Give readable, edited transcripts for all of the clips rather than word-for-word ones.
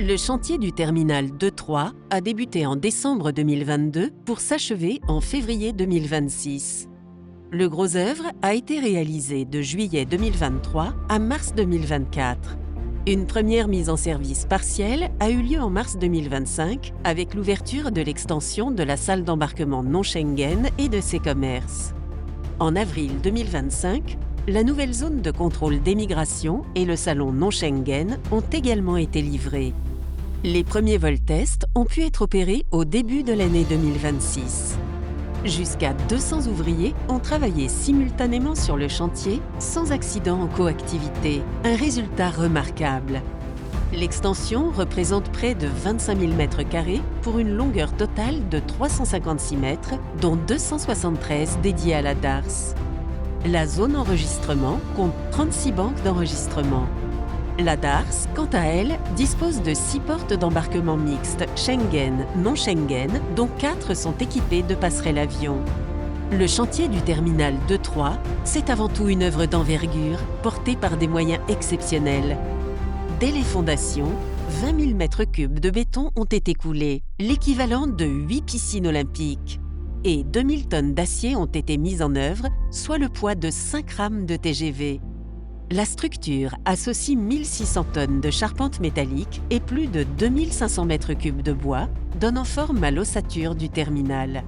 Le chantier du terminal 2-3 a débuté en décembre 2022 pour s'achever en février 2026. Le gros œuvre a été réalisé de juillet 2023 à mars 2024. Une première mise en service partielle a eu lieu en mars 2025 avec l'ouverture de l'extension de la salle d'embarquement non Schengen et de ses commerces. En avril 2025, la nouvelle zone de contrôle d'émigration et le salon non Schengen ont également été livrés. Les premiers vols tests ont pu être opérés au début de l'année 2026. Jusqu'à 200 ouvriers ont travaillé simultanément sur le chantier sans accident en coactivité, un résultat remarquable. L'extension représente près de 25 000 m² pour une longueur totale de 356 mètres, dont 273 dédiés à la DARS. La zone enregistrement compte 36 banques d'enregistrement. La DARS, quant à elle, dispose de 6 portes d'embarquement mixtes Schengen, non Schengen, dont 4 sont équipées de passerelles avions. Le chantier du terminal 2-3, c'est avant tout une œuvre d'envergure, portée par des moyens exceptionnels. Dès les fondations, 20 000 m³ de béton ont été coulés, l'équivalent de 8 piscines olympiques. Et 2000 tonnes d'acier ont été mises en œuvre, soit le poids de 5 rames de TGV. La structure associe 1600 tonnes de charpente métallique et plus de 2500 m³ de bois, donnant forme à l'ossature du terminal.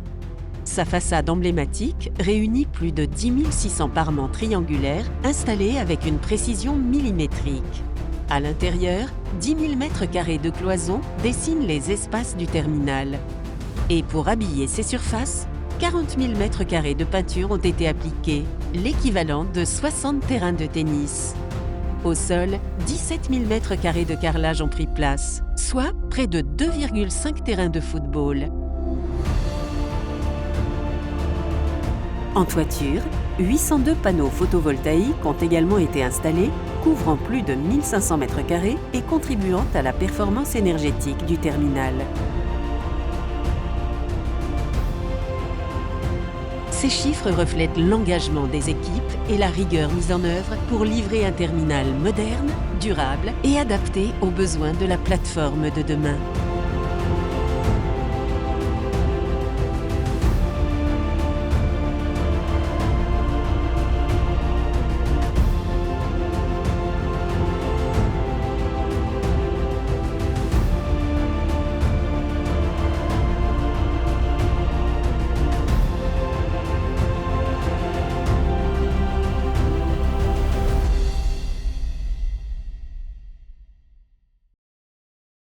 Sa façade emblématique réunit plus de 10 600 parements triangulaires installés avec une précision millimétrique. À l'intérieur, 10 000 m² de cloisons dessinent les espaces du terminal. Et pour habiller ces surfaces, 40 000 m² de peinture ont été appliqués, l'équivalent de 60 terrains de tennis. Au sol, 17 000 m² de carrelage ont pris place, soit près de 2,5 terrains de football. En toiture, 802 panneaux photovoltaïques ont également été installés, couvrant plus de 1500 m² et contribuant à la performance énergétique du terminal. Ces chiffres reflètent l'engagement des équipes et la rigueur mise en œuvre pour livrer un terminal moderne, durable et adapté aux besoins de la plateforme de demain.